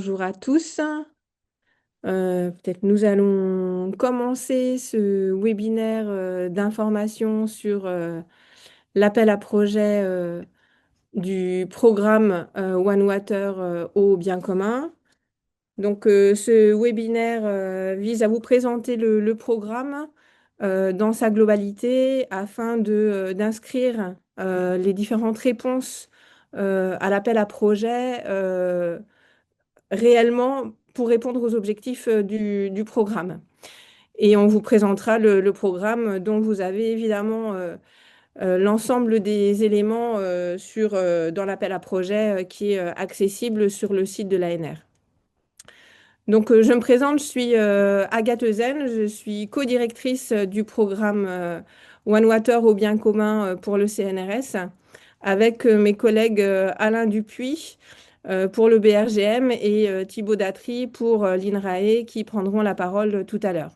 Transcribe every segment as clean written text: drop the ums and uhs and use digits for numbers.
bonjour à tous. Peut-être nous allons commencer ce webinaire d'information sur l'appel à projet du programme One Water au bien commun. Donc, ce webinaire vise à vous présenter le programme dans sa globalité afin d'inscrire les différentes réponses à l'appel à projet réellement pour répondre aux objectifs du programme. Et on vous présentera le programme dont vous avez évidemment l'ensemble des éléments dans l'appel à projet qui est accessible sur le site de l'ANR. Donc, je me présente, je suis Agathe Euzen, je suis co-directrice du programme One Water au bien commun pour le CNRS, avec mes collègues Alain Dupuis pour le BRGM et Thibaut Datry pour l'INRAE qui prendront la parole tout à l'heure.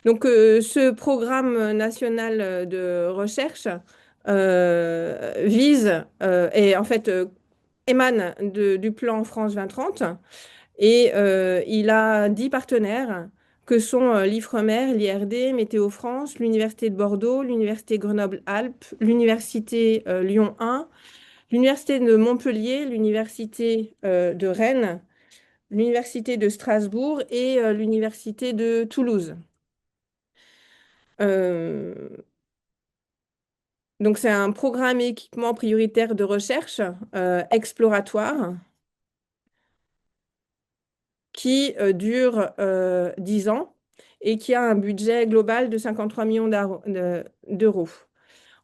Donc, ce programme national de recherche vise et en fait émane du plan France 2030. Et il a 10 partenaires que sont l'IFREMER, l'IRD, Météo France, l'Université de Bordeaux, l'Université Grenoble-Alpes, l'Université Lyon 1, l'Université de Montpellier, l'Université de Rennes, l'Université de Strasbourg et l'Université de Toulouse. Euh, donc c'est un programme et équipement prioritaire de recherche exploratoire qui dure 10 ans et qui a un budget global de 53 millions d'euros.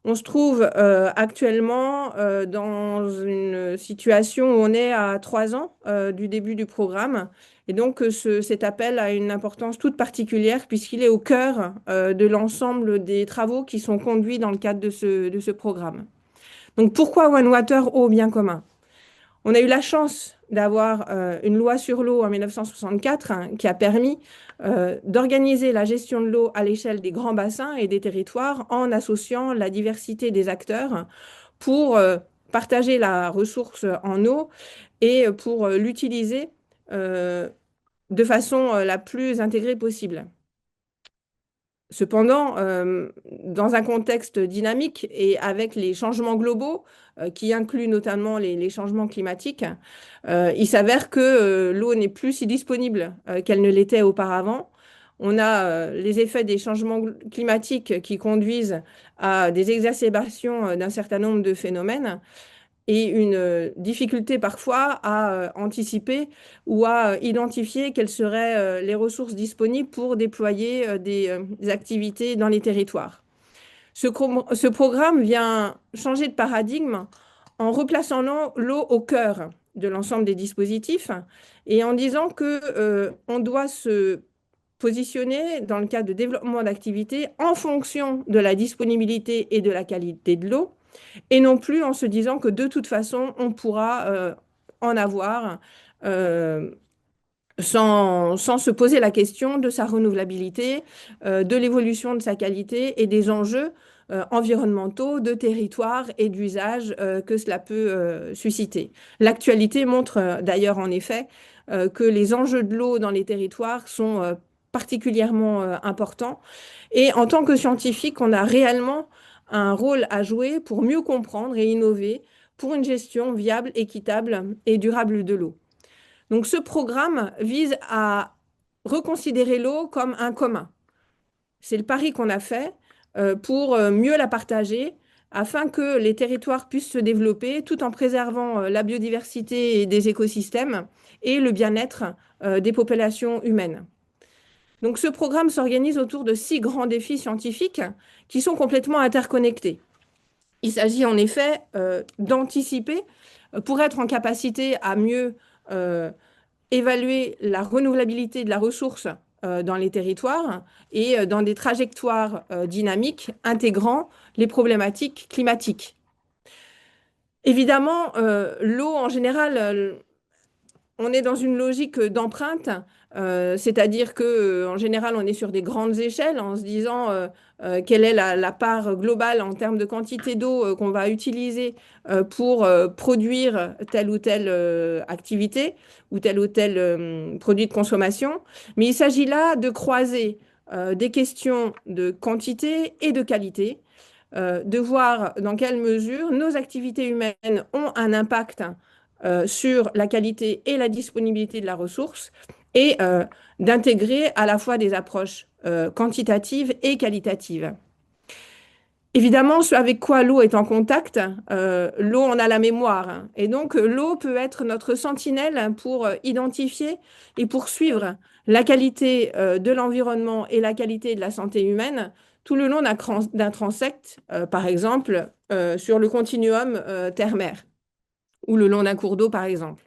On se trouve actuellement dans une situation où on est à 3 ans du début du programme. Et donc, cet appel a une importance toute particulière puisqu'il est au cœur de l'ensemble des travaux qui sont conduits dans le cadre de ce programme. Donc, pourquoi One Water au bien commun? On a eu la chance d'avoir une loi sur l'eau en 1964 hein, qui a permis d'organiser la gestion de l'eau à l'échelle des grands bassins et des territoires en associant la diversité des acteurs pour partager la ressource en eau et pour l'utiliser de façon la plus intégrée possible. Cependant, dans un contexte dynamique et avec les changements globaux, qui incluent notamment les changements climatiques, il s'avère que l'eau n'est plus si disponible qu'elle ne l'était auparavant. On a les effets des changements climatiques qui conduisent à des exacerbations d'un certain nombre de phénomènes et une difficulté parfois à anticiper ou à identifier quelles seraient les ressources disponibles pour déployer des activités dans les territoires. Ce programme vient changer de paradigme en replaçant l'eau au cœur de l'ensemble des dispositifs et en disant que on doit se positionner dans le cadre de développement d'activités en fonction de la disponibilité et de la qualité de l'eau et non plus en se disant que de toute façon, on pourra en avoir euh, sans se poser la question de sa renouvelabilité, de l'évolution de sa qualité et des enjeux environnementaux, de territoire et d'usage que cela peut susciter. L'actualité montre d'ailleurs en effet que les enjeux de l'eau dans les territoires sont particulièrement importants. Et en tant que scientifique, on a réellement un rôle à jouer pour mieux comprendre et innover pour une gestion viable, équitable et durable de l'eau. Donc ce programme vise à reconsidérer l'eau comme un commun. C'est le pari qu'on a fait pour mieux la partager afin que les territoires puissent se développer tout en préservant la biodiversité et des écosystèmes et le bien-être des populations humaines. Donc ce programme s'organise autour de 6 grands défis scientifiques qui sont complètement interconnectés. Il s'agit en effet d'anticiper pour être en capacité à mieux évaluer la renouvelabilité de la ressource dans les territoires et dans des trajectoires dynamiques intégrant les problématiques climatiques. Évidemment, l'eau en général on est dans une logique d'empreinte, c'est-à-dire que en général, on est sur des grandes échelles en se disant quelle est la part globale en termes de quantité d'eau qu'on va utiliser pour produire telle ou telle activité ou tel produit de consommation. Mais il s'agit là de croiser des questions de quantité et de qualité, de voir dans quelle mesure nos activités humaines ont un impact sur la qualité et la disponibilité de la ressource et d'intégrer à la fois des approches quantitatives et qualitatives. Évidemment, ce avec quoi l'eau est en contact, l'eau en a la mémoire, hein. Et donc, l'eau peut être notre sentinelle pour identifier et poursuivre la qualité de l'environnement et la qualité de la santé humaine tout le long d'un transect, par exemple, sur le continuum terre-mer ou le long d'un cours d'eau, par exemple.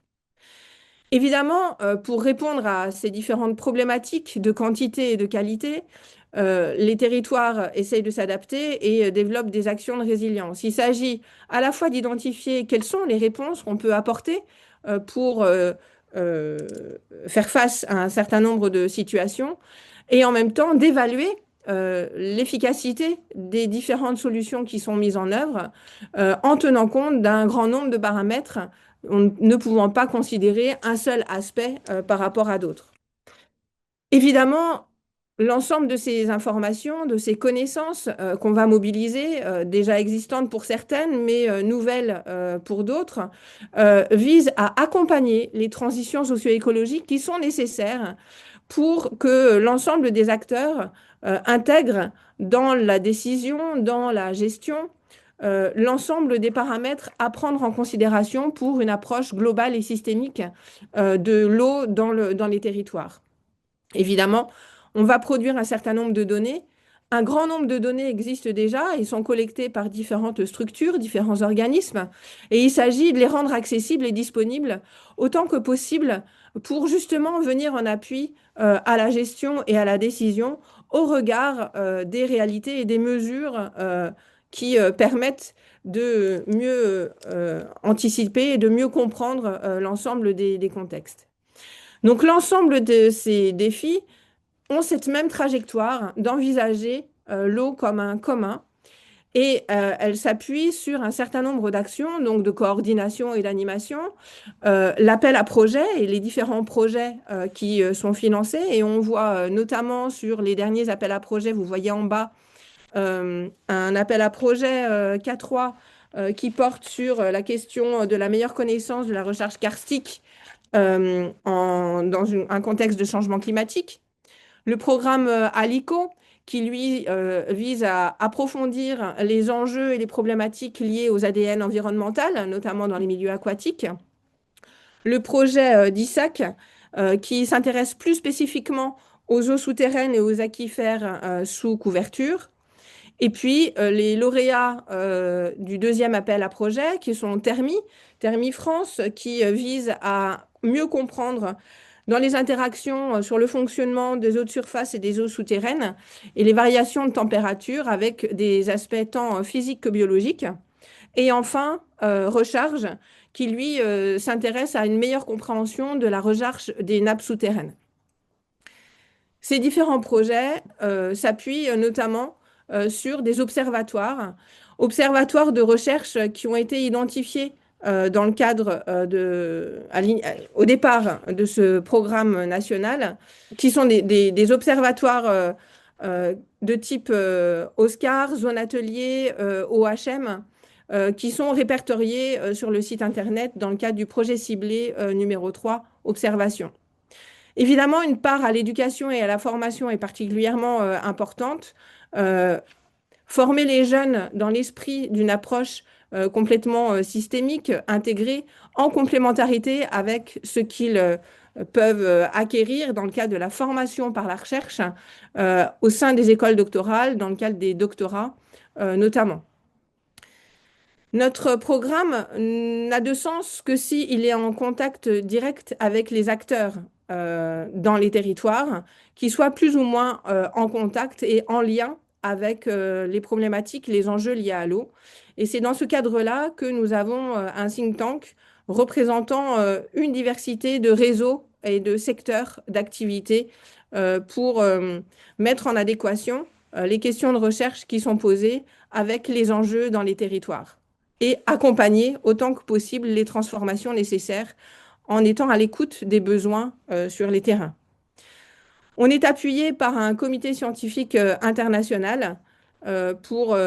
Évidemment, pour répondre à ces différentes problématiques de quantité et de qualité, les territoires essayent de s'adapter et développent des actions de résilience. Il s'agit à la fois d'identifier quelles sont les réponses qu'on peut apporter pour euh, faire face à un certain nombre de situations et en même temps d'évaluer l'efficacité des différentes solutions qui sont mises en œuvre en tenant compte d'un grand nombre de paramètres, ne pouvant pas considérer un seul aspect par rapport à d'autres. Évidemment, l'ensemble de ces informations, de ces connaissances qu'on va mobiliser, déjà existantes pour certaines, mais nouvelles pour d'autres, vise à accompagner les transitions socio-écologiques qui sont nécessaires pour que l'ensemble des acteurs intègrent dans la décision, dans la gestion, l'ensemble des paramètres à prendre en considération pour une approche globale et systémique de l'eau dans les territoires. Évidemment, on va produire un certain nombre de données. Un grand nombre de données existent déjà et sont collectées par différentes structures, différents organismes. Et il s'agit de les rendre accessibles et disponibles autant que possible pour justement venir en appui à la gestion et à la décision au regard des réalités et des mesures qui permettent de mieux anticiper et de mieux comprendre l'ensemble des contextes. Donc l'ensemble de ces défis ont cette même trajectoire d'envisager l'eau comme un commun et elle s'appuie sur un certain nombre d'actions, donc de coordination et d'animation, l'appel à projets et les différents projets qui sont financés. Et on voit notamment sur les derniers appels à projets, vous voyez en bas un appel à projet K3 qui porte sur la question de la meilleure connaissance de la recherche karstique dans un contexte de changement climatique. Le programme ALICO, qui lui vise à approfondir les enjeux et les problématiques liées aux ADN environnementales, notamment dans les milieux aquatiques. Le projet d'ISAC, qui s'intéresse plus spécifiquement aux eaux souterraines et aux aquifères sous couverture. Et puis, les lauréats du deuxième appel à projet, qui sont Thermi France, qui vise à mieux comprendre dans les interactions sur le fonctionnement des eaux de surface et des eaux souterraines et les variations de température avec des aspects tant physiques que biologiques. Et enfin, Recharge, qui lui s'intéresse à une meilleure compréhension de la recharge des nappes souterraines. Ces différents projets s'appuient notamment sur des observatoires de recherche qui ont été identifiés dans le cadre au départ de ce programme national, qui sont des observatoires de type OSCAR, Zone Atelier, OHM, qui sont répertoriés sur le site Internet dans le cadre du projet ciblé numéro 3, Observation. Évidemment, une part à l'éducation et à la formation est particulièrement importante. Former les jeunes dans l'esprit d'une approche complètement systémique, intégrée, en complémentarité avec ce qu'ils peuvent acquérir dans le cadre de la formation par la recherche au sein des écoles doctorales, dans le cadre des doctorats notamment. Notre programme n'a de sens que s'il est en contact direct avec les acteurs dans les territoires, qui soient plus ou moins en contact et en lien avec les problématiques, les enjeux liés à l'eau. Et c'est dans ce cadre-là que nous avons un think tank représentant une diversité de réseaux et de secteurs d'activité pour mettre en adéquation les questions de recherche qui sont posées avec les enjeux dans les territoires et accompagner autant que possible les transformations nécessaires en étant à l'écoute des besoins sur les terrains. On est appuyé par un comité scientifique international pour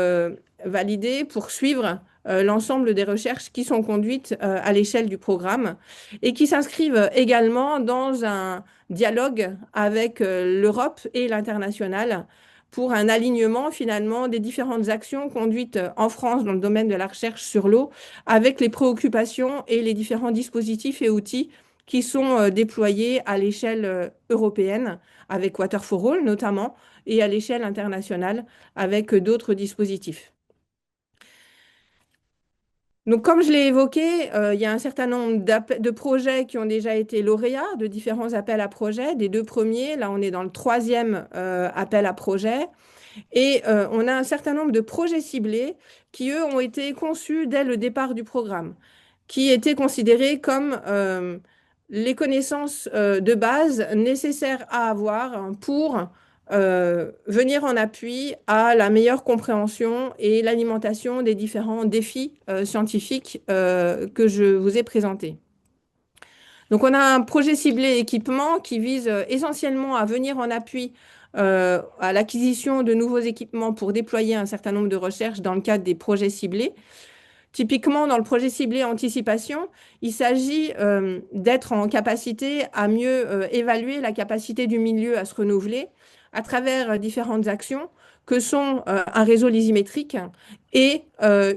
valider, pour suivre l'ensemble des recherches qui sont conduites à l'échelle du programme et qui s'inscrivent également dans un dialogue avec l'Europe et l'international pour un alignement finalement des différentes actions conduites en France dans le domaine de la recherche sur l'eau avec les préoccupations et les différents dispositifs et outils qui sont déployés à l'échelle européenne avec Water for All notamment, et à l'échelle internationale avec d'autres dispositifs. Donc, comme je l'ai évoqué, il y a un certain nombre de projets qui ont déjà été lauréats de différents appels à projets. Des deux premiers, là on est dans le troisième appel à projets. Et on a un certain nombre de projets ciblés qui, eux, ont été conçus dès le départ du programme, qui étaient considérés comme les connaissances de base nécessaires à avoir pour venir en appui à la meilleure compréhension et l'alimentation des différents défis scientifiques que je vous ai présentés. Donc, on a un projet ciblé équipement qui vise essentiellement à venir en appui à l'acquisition de nouveaux équipements pour déployer un certain nombre de recherches dans le cadre des projets ciblés. Typiquement, dans le projet ciblé anticipation, il s'agit d'être en capacité à mieux évaluer la capacité du milieu à se renouveler à travers différentes actions que sont un réseau lysimétrique et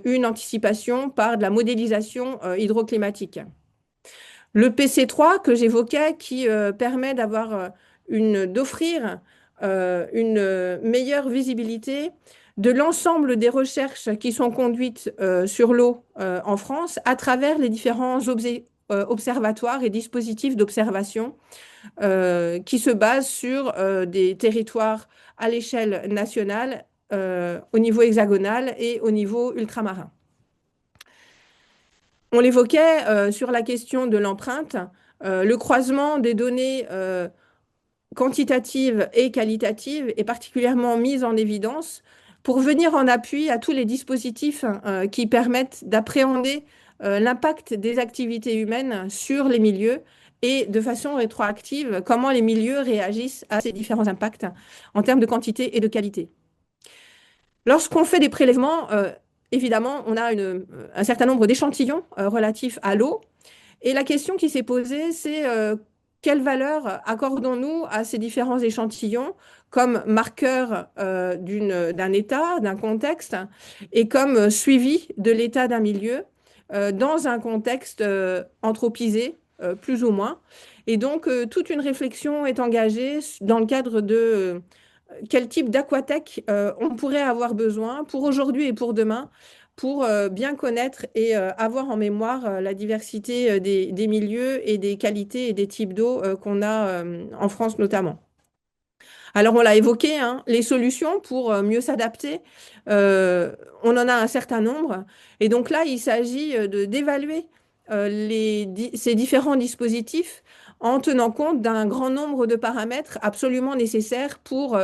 une anticipation par de la modélisation hydroclimatique. Le PC3 que j'évoquais qui permet d'offrir une meilleure visibilité de l'ensemble des recherches qui sont conduites sur l'eau en France à travers les différents observatoires et dispositifs d'observation qui se basent sur des territoires à l'échelle nationale, au niveau hexagonal et au niveau ultramarin. On l'évoquait sur la question de l'empreinte, le croisement des données quantitatives et qualitatives est particulièrement mis en évidence pour venir en appui à tous les dispositifs qui permettent d'appréhender l'impact des activités humaines sur les milieux et de façon rétroactive, comment les milieux réagissent à ces différents impacts en termes de quantité et de qualité. Lorsqu'on fait des prélèvements, évidemment, on a un certain nombre d'échantillons relatifs à l'eau. Et la question qui s'est posée, c'est quelle valeur accordons-nous à ces différents échantillons comme marqueur d'un état, d'un contexte, et comme suivi de l'état d'un milieu dans un contexte anthropisé, plus ou moins. Et donc, toute une réflexion est engagée dans le cadre de quel type d'aquatech on pourrait avoir besoin pour aujourd'hui et pour demain, pour bien connaître et avoir en mémoire la diversité des milieux et des qualités et des types d'eau qu'on a en France notamment. Alors, on l'a évoqué, hein, les solutions pour mieux s'adapter, on en a un certain nombre. Et donc là, il s'agit d'évaluer ces différents dispositifs en tenant compte d'un grand nombre de paramètres absolument nécessaires pour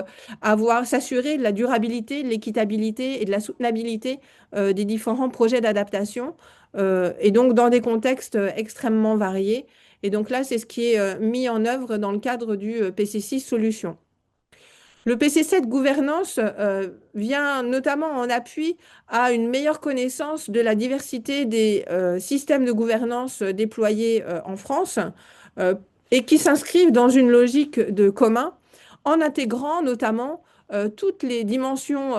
s'assurer de la durabilité, de l'équitabilité et de la soutenabilité des différents projets d'adaptation, et donc dans des contextes extrêmement variés. Et donc là, c'est ce qui est mis en œuvre dans le cadre du PC6 Solutions. Le PC7 gouvernance vient notamment en appui à une meilleure connaissance de la diversité des systèmes de gouvernance déployés en France euh, et qui s'inscrivent dans une logique de commun en intégrant notamment toutes les dimensions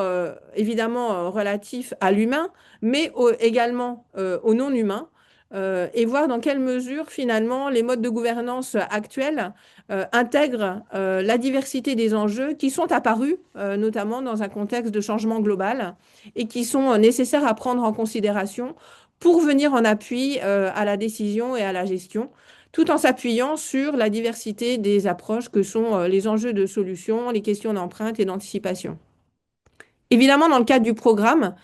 évidemment relatives à l'humain, mais également au non-humain, et voir dans quelle mesure finalement les modes de gouvernance actuels intègrent la diversité des enjeux qui sont apparus, notamment dans un contexte de changement global, et qui sont nécessaires à prendre en considération pour venir en appui à la décision et à la gestion, tout en s'appuyant sur la diversité des approches que sont les enjeux de solution, les questions d'empreinte et d'anticipation. Évidemment, dans le cadre du programme,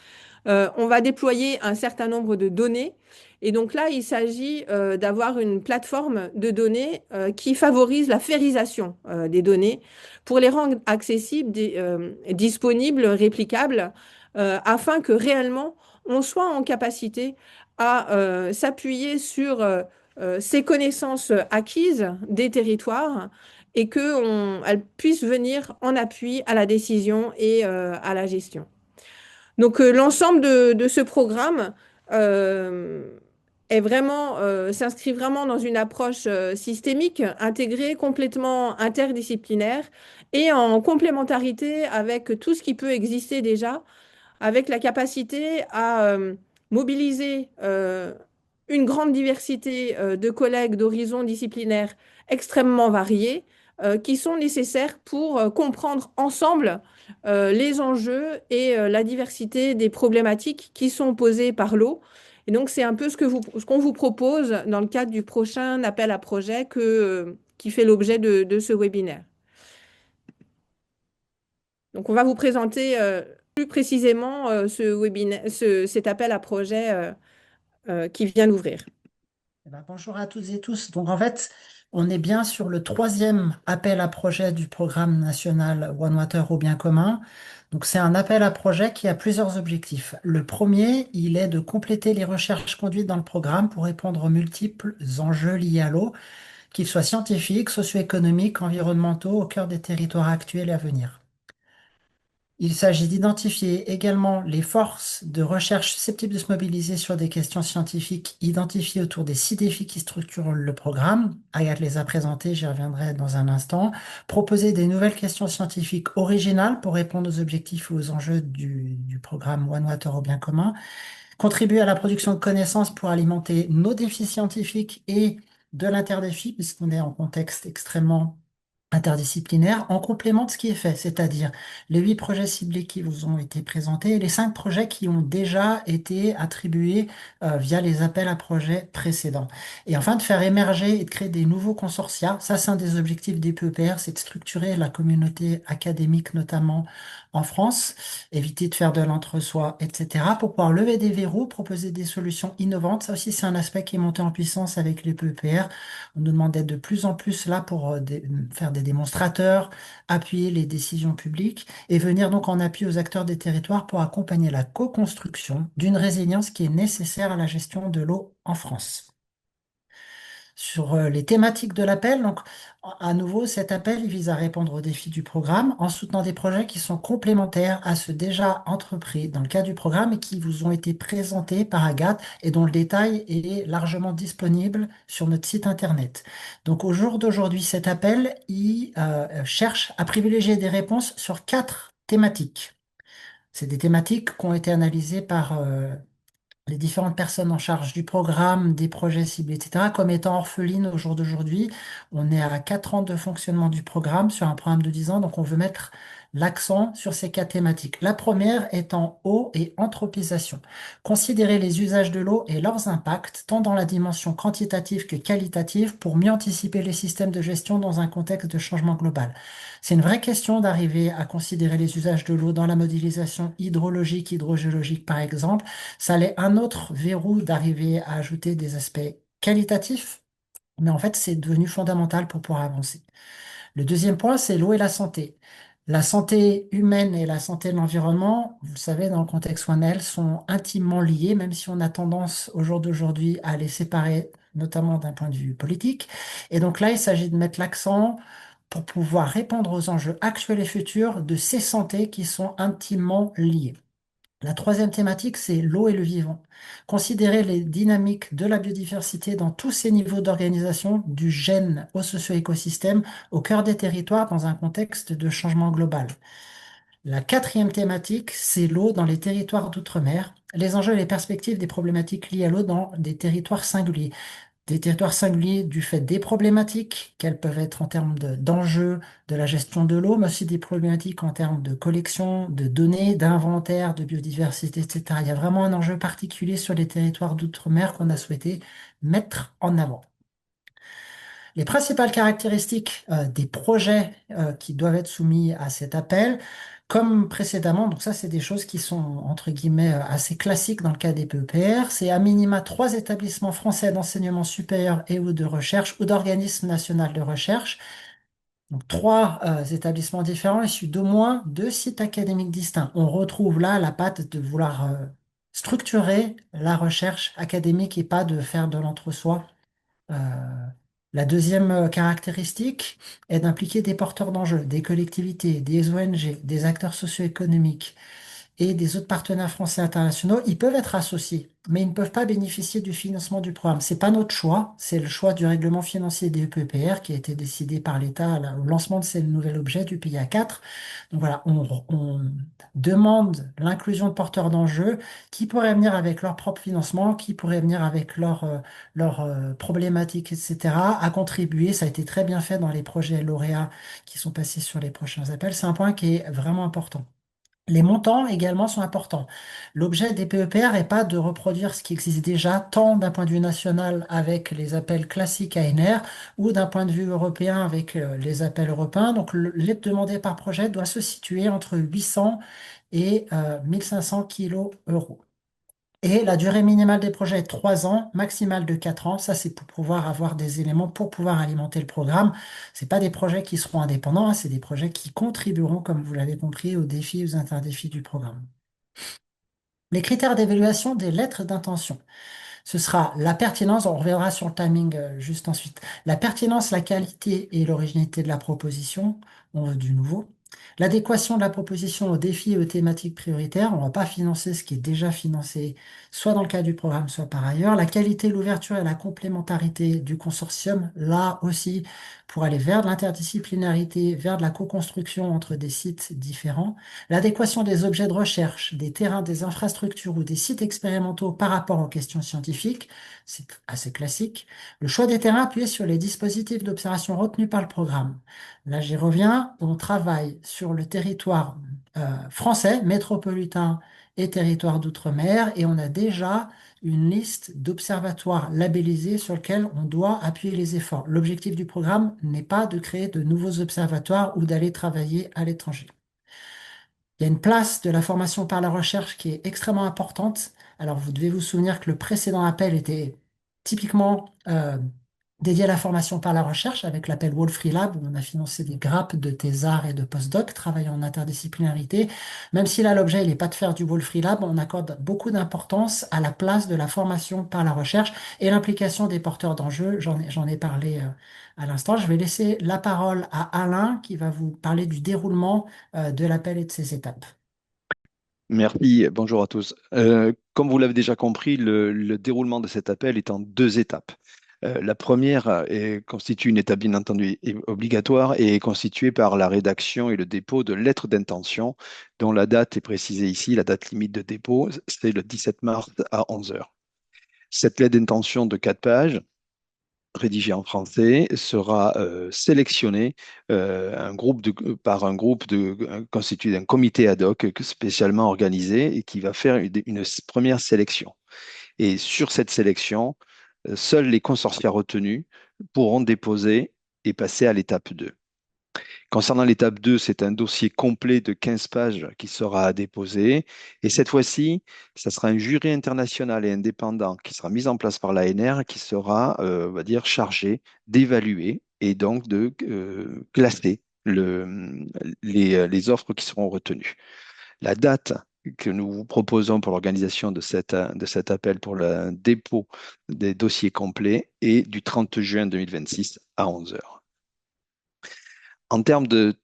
on va déployer un certain nombre de données Et donc là, il s'agit d'avoir une plateforme de données qui favorise la férisation des données pour les rendre accessibles, disponibles, réplicables, afin que réellement on soit en capacité à s'appuyer sur ces connaissances acquises des territoires et qu'elles puissent venir en appui à la décision et à la gestion. Donc, l'ensemble de ce programme euh, s'inscrit vraiment dans une approche systémique, intégrée, complètement interdisciplinaire et en complémentarité avec tout ce qui peut exister déjà, avec la capacité à mobiliser une grande diversité de collègues d'horizons disciplinaires extrêmement variés qui sont nécessaires pour comprendre ensemble les enjeux et la diversité des problématiques qui sont posées par l'eau. Et donc, c'est un peu ce qu'on vous propose dans le cadre du prochain appel à projet qui fait l'objet de ce webinaire. Donc, on va vous présenter plus précisément cet appel à projet qui vient d'ouvrir. Eh ben, bonjour à toutes et tous. Donc en fait, on est bien sur le troisième appel à projet du programme national One Water au bien commun. Donc c'est un appel à projet qui a plusieurs objectifs. Le premier, il est de compléter les recherches conduites dans le programme pour répondre aux multiples enjeux liés à l'eau, qu'ils soient scientifiques, socio-économiques, environnementaux, au cœur des territoires actuels et à venir. Il s'agit d'identifier également les forces de recherche susceptibles de se mobiliser sur des questions scientifiques identifiées autour des 6 défis qui structurent le programme. Agathe les a présentés, j'y reviendrai dans un instant. Proposer des nouvelles questions scientifiques originales pour répondre aux objectifs et aux enjeux du programme One Water au bien commun. Contribuer à la production de connaissances pour alimenter nos défis scientifiques et de l'interdéfi, puisqu'on est en contexte extrêmement interdisciplinaire, en complément de ce qui est fait, c'est-à-dire les 8 projets ciblés qui vous ont été présentés et les 5 projets qui ont déjà été attribués via les appels à projets précédents. Et enfin, de faire émerger et de créer des nouveaux consortia. Ça, c'est un des objectifs des PEPR, c'est de structurer la communauté académique, notamment en France, éviter de faire de l'entre-soi, etc., pour pouvoir lever des verrous, proposer des solutions innovantes. Ça aussi, c'est un aspect qui est monté en puissance avec les PEPR. On nous demande d'être de plus en plus là pour faire des démonstrateurs, appuyer les décisions publiques et venir donc en appui aux acteurs des territoires pour accompagner la co-construction d'une résilience qui est nécessaire à la gestion de l'eau en France. Sur les thématiques de l'appel, donc à nouveau, cet appel il vise à répondre aux défis du programme en soutenant des projets qui sont complémentaires à ceux déjà entrepris dans le cadre du programme et qui vous ont été présentés par Agathe et dont le détail est largement disponible sur notre site internet. Donc au jour d'aujourd'hui, cet appel il cherche à privilégier des réponses sur 4 thématiques. C'est des thématiques qui ont été analysées par les différentes personnes en charge du programme, des projets ciblés, etc., comme étant orphelines au jour d'aujourd'hui. On est à 4 ans de fonctionnement du programme sur un programme de 10 ans, donc on veut mettre l'accent sur ces 4 thématiques. La première étant eau et anthropisation. Considérer les usages de l'eau et leurs impacts, tant dans la dimension quantitative que qualitative, pour mieux anticiper les systèmes de gestion dans un contexte de changement global. C'est une vraie question d'arriver à considérer les usages de l'eau dans la modélisation hydrologique, hydrogéologique, par exemple. Ça allait un autre verrou d'arriver à ajouter des aspects qualitatifs, mais en fait, c'est devenu fondamental pour pouvoir avancer. Le deuxième point, c'est l'eau et la santé. La santé humaine et la santé de l'environnement, vous le savez, dans le contexte One Health, sont intimement liées, même si on a tendance au jour d'aujourd'hui à les séparer, notamment d'un point de vue politique. Et donc là, il s'agit de mettre l'accent pour pouvoir répondre aux enjeux actuels et futurs de ces santé qui sont intimement liées. La troisième thématique, c'est l'eau et le vivant. Considérer les dynamiques de la biodiversité dans tous ces niveaux d'organisation, du gène au socio-écosystème, au cœur des territoires dans un contexte de changement global. La quatrième thématique, c'est l'eau dans les territoires d'outre-mer, les enjeux et les perspectives des problématiques liées à l'eau dans des territoires singuliers. Des territoires singuliers du fait des problématiques, qu'elles peuvent être en termes d'enjeux de la gestion de l'eau, mais aussi des problématiques en termes de collection, de données, d'inventaire, de biodiversité, etc. Il y a vraiment un enjeu particulier sur les territoires d'outre-mer qu'on a souhaité mettre en avant. Les principales caractéristiques des projets qui doivent être soumis à cet appel, Comme précédemment, donc ça, c'est des choses qui sont, entre guillemets, assez classiques dans le cas des PEPR. C'est à minima trois établissements français d'enseignement supérieur et ou de recherche ou d'organismes nationaux de recherche. Donc trois établissements différents issus d'au moins deux sites académiques distincts. On retrouve là la patte de vouloir structurer la recherche académique et pas de faire de l'entre-soi. Euh, la deuxième caractéristique est d'impliquer des porteurs d'enjeux, des collectivités, des ONG, des acteurs socio-économiques et des autres partenaires français internationaux. Ils peuvent être associés, mais ils ne peuvent pas bénéficier du financement du programme. C'est pas notre choix, c'est le choix du règlement financier des EPPR qui a été décidé par l'État au lancement de ce nouvel objet du PIA 4. Donc voilà, on demande l'inclusion de porteurs d'enjeux qui pourraient venir avec leur propre financement, qui pourraient venir avec leurs problématiques, etc., à contribuer. Ça a été très bien fait dans les projets lauréats qui sont passés sur les prochains appels. C'est un point qui est vraiment important. Les montants également sont importants. L'objet des PEPR n'est pas de reproduire ce qui existe déjà, tant d'un point de vue national avec les appels classiques ANR ou d'un point de vue européen avec les appels européens. Donc l'aide demandée par projet doit se situer entre 800 et 1500 kilos euros. Et la durée minimale des projets est 3 ans, maximale de 4 ans. Ça, c'est pour pouvoir avoir des éléments pour pouvoir alimenter le programme. C'est pas des projets qui seront indépendants, hein, c'est des projets qui contribueront, comme vous l'avez compris, aux défis et aux interdéfis du programme. Les critères d'évaluation des lettres d'intention. Ce sera la pertinence, on reviendra sur le timing juste ensuite. La pertinence, la qualité et l'originalité de la proposition, on veut du nouveau. L'adéquation de la proposition aux défis et aux thématiques prioritaires, on ne va pas financer ce qui est déjà financé, soit dans le cadre du programme, soit par ailleurs. La qualité, l'ouverture et la complémentarité du consortium, là aussi, pour aller vers de l'interdisciplinarité, vers de la co-construction entre des sites différents. L'adéquation des objets de recherche, des terrains, des infrastructures ou des sites expérimentaux par rapport aux questions scientifiques, c'est assez classique. Le choix des terrains appuyé sur les dispositifs d'observation retenus par le programme. Là, j'y reviens, on travaille sur le territoire français, métropolitain et territoire d'outre-mer, et on a déjà une liste d'observatoires labellisés sur lesquels on doit appuyer les efforts. L'objectif du programme n'est pas de créer de nouveaux observatoires ou d'aller travailler à l'étranger. Il y a une place de la formation par la recherche qui est extrêmement importante. Alors, vous devez vous souvenir que le précédent appel était typiquement dédié à la formation par la recherche avec l'appel Wolfree Lab, où on a financé des grappes de thésards et de postdocs travaillant en interdisciplinarité. Même si là, l'objet, il n'est pas de faire du Wolfree Lab, on accorde beaucoup d'importance à la place de la formation par la recherche et l'implication des porteurs d'enjeux. J'en ai parlé à l'instant. Je vais laisser la parole à Alain qui va vous parler du déroulement de l'appel et de ses étapes. Merci, bonjour à tous. Comme vous l'avez déjà compris, le déroulement de cet appel est en deux étapes. La première constitue une étape bien entendu obligatoire et est constituée par la rédaction et le dépôt de lettres d'intention dont la date est précisée ici. La date limite de dépôt, c'est le 17 mars à 11 heures. Cette lettre d'intention de 4 pages rédigé en français sera sélectionné par un groupe constitué d'un comité ad hoc spécialement organisé et qui va faire une première sélection. Et sur cette sélection, seuls les consortia retenus pourront déposer et passer à l'étape 2. Concernant l'étape 2, c'est un dossier complet de 15 pages qui sera à déposer. Et cette fois-ci, ça sera un jury international et indépendant qui sera mis en place par l'ANR qui sera, on va dire, chargé d'évaluer et donc de classer les offres qui seront retenues. La date que nous vous proposons pour l'organisation de cet appel pour le dépôt des dossiers complets est du 30 juin 2026 à 11 heures. En termes de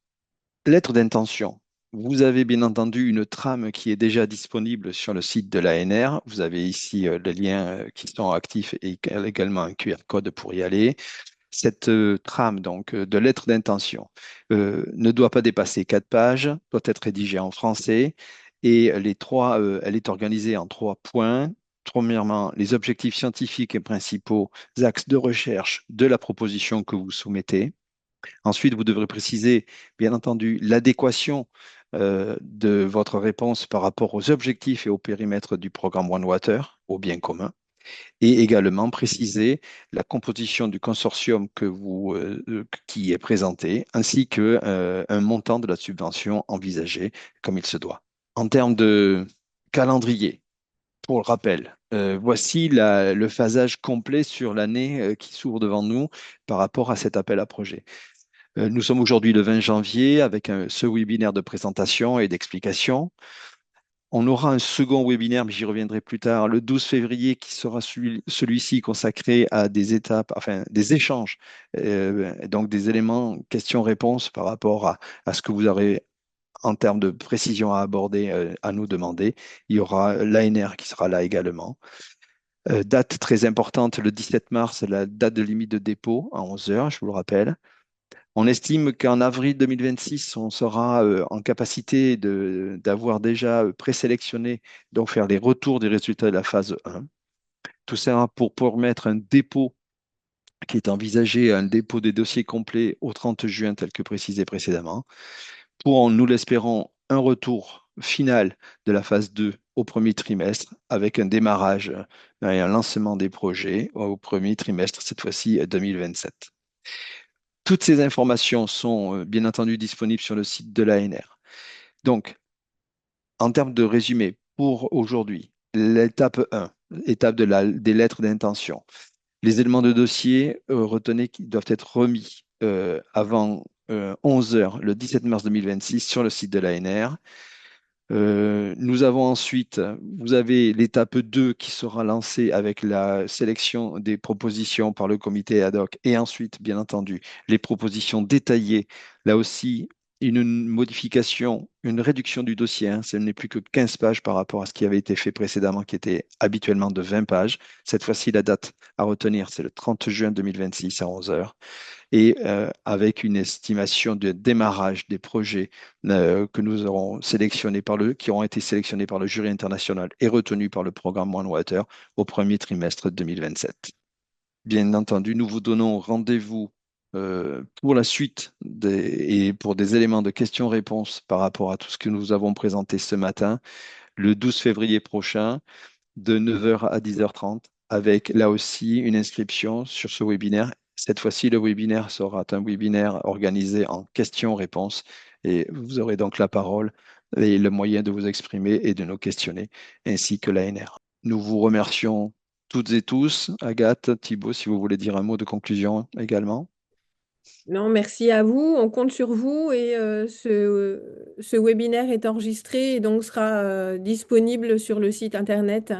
lettre d'intention, vous avez bien entendu une trame qui est déjà disponible sur le site de l'ANR. Vous avez ici les liens qui sont actifs et également un QR code pour y aller. Cette trame donc de lettre d'intention ne doit pas dépasser 4 pages, doit être rédigée en français et elle est organisée en 3 points. Premièrement, les objectifs scientifiques et principaux axes de recherche de la proposition que vous soumettez. Ensuite, vous devrez préciser, bien entendu, l'adéquation de votre réponse par rapport aux objectifs et au périmètre du programme One Water, au bien commun. et également préciser la composition du consortium qui est présenté, ainsi que, un montant de la subvention envisagée comme il se doit. En termes de calendrier, pour le rappel, voici le phasage complet sur l'année qui s'ouvre devant nous par rapport à cet appel à projet. Nous sommes aujourd'hui le 20 janvier avec ce webinaire de présentation et d'explication. On aura un second webinaire, mais j'y reviendrai plus tard, le 12 février, qui sera celui-ci consacré à des étapes, enfin des échanges, donc des éléments questions-réponses par rapport à ce que vous aurez en termes de précision à aborder, à nous demander. Il y aura l'ANR qui sera là également. Date très importante, le 17 mars, la date de limite de dépôt à 11 heures, je vous le rappelle. On estime qu'en avril 2026, on sera en capacité d'avoir déjà présélectionné, donc faire les retours des résultats de la phase 1. Tout ça pour permettre un dépôt qui est envisagé, un dépôt des dossiers complets au 30 juin, tel que précisé précédemment, pour, nous l'espérons, un retour final de la phase 2 au premier trimestre, avec un démarrage et un lancement des projets au premier trimestre, cette fois-ci 2027. Toutes ces informations sont bien entendu disponibles sur le site de l'ANR. Donc, en termes de résumé, pour aujourd'hui, l'étape 1, étape des lettres d'intention. Les éléments de dossier, retenez qu'ils doivent être remis avant 11 heures le 17 mars 2026 sur le site de l'ANR. Nous avons ensuite, vous avez l'étape 2 qui sera lancée avec la sélection des propositions par le comité ad hoc et ensuite, bien entendu, les propositions détaillées. Là aussi, une modification, une réduction du dossier, hein. Ce n'est plus que 15 pages par rapport à ce qui avait été fait précédemment, qui était habituellement de 20 pages. Cette fois-ci, la date à retenir, c'est le 30 juin 2026 à 11 heures et avec une estimation de démarrage des projets que nous aurons sélectionnés qui auront été sélectionnés par le jury international et retenus par le programme One Water au premier trimestre 2027. Bien entendu, nous vous donnons rendez-vous pour la suite et pour des éléments de questions-réponses par rapport à tout ce que nous avons présenté ce matin, le 12 février prochain, de 9 heures à 10h30, avec là aussi une inscription sur ce webinaire. Cette fois-ci, le webinaire sera un webinaire organisé en questions-réponses et vous aurez donc la parole et le moyen de vous exprimer et de nous questionner, ainsi que l'ANR. Nous vous remercions toutes et tous. Agathe, Thibault, si vous voulez dire un mot de conclusion également. Non, merci à vous. On compte sur vous et ce webinaire est enregistré et donc sera disponible sur le site internet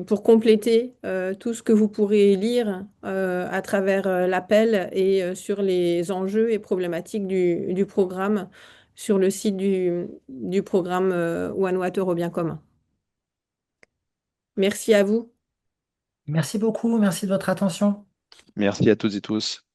pour compléter tout ce que vous pourrez lire à travers l'appel et sur les enjeux et problématiques du programme sur le site du programme One Water au bien commun. Merci à vous. Merci beaucoup, merci de votre attention. Merci à toutes et tous.